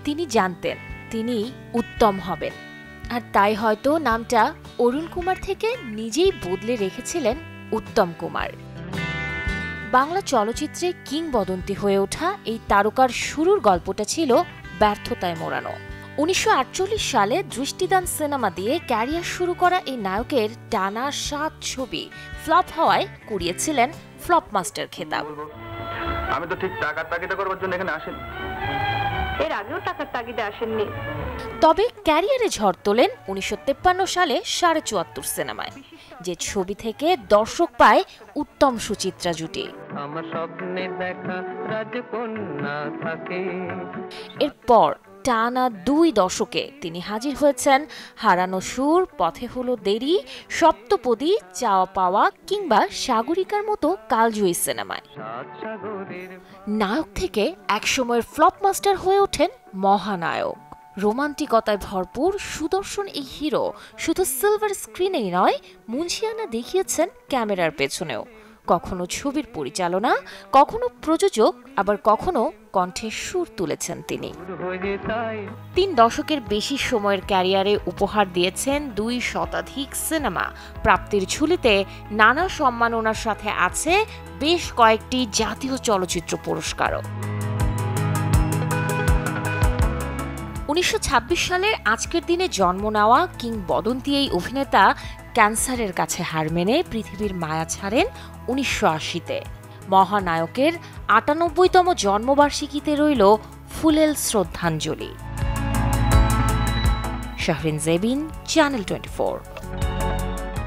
তিনি জানতেন তিনি উত্তম হবেন, আর তাই হয়তো নামটা অরুণ কুমার থেকে নিজেই বদলে রেখেছিলেন উত্তম কুমার। বাংলা চলচ্চিত্রে কিংবদন্তি হয়ে ওঠা এই তারকার শুরুর গল্পটা ছিল ব্যর্থতায় মোড়ানো। 1948 সালে দৃষ্টিদান সিনেমা দিয়ে ক্যারিয়ার শুরু করা এই নায়কের টানা 7 ছবি ফ্লপ হওয়ায় কুড়িয়েছিলেন ফ্লপ মাস্টার খেতাব। আমি তো ঠিক টাকার তাগিদে করবার জন্য এখানে আসিনি, এর আগেও টাকার তাগিদে আসেননি। তবে ক্যারিয়ারে ঝড় তোলেন 1953 সালে 74.5 সিনেমায়, যে ছবি থেকে দর্শক পায় উত্তম সুচিত্রা জুটি। এরপর টানা 2 দশকে তিনি হাজির হয়েছেন হারানো সুর, পথে হলো দেরি, সপ্তপদী, চাওয়া পাওয়া কিংবা সাগরিকার মতো কালজয়ী সিনেমায়। নায়ক থেকে একসময়ের ফ্লপ মাস্টার হয়ে ওঠেন মহানায়ক। রোমান্টিকতায় ভরপুর সুদর্শন এই হিরো শুধু সিলভার স্ক্রিনেই নয়, মুন্সিয়ানা দেখিয়েছেন ক্যামেরার পেছনেও। কখনো ছবির পরিচালনা, কখনো প্রযোজক, আবার কখনো কণ্ঠে সুর তুলেছেন তিনি। 3 দশকের বেশি সময়ের ক্যারিয়ারে উপহার দিয়েছেন 2 শতাধিক সিনেমা। প্রাপ্তির ঝুলিতে নানা সম্মাননার সাথে আছে বেশ কয়েকটি জাতীয় চলচ্চিত্র পুরস্কারও। 1926 সালের আজকের দিনে জন্ম নেওয়া কিংবদন্তি এই অভিনেতা ক্যান্সারের কাছে হার মেনে পৃথিবীর মায়া ছাড়েন 1980-তে। মহানায়কের 98তম জন্মবার্ষিকীতে রইল ফুলেল শ্রদ্ধাঞ্জলি। শাহরিন জেবিন, চ্যানেল 24।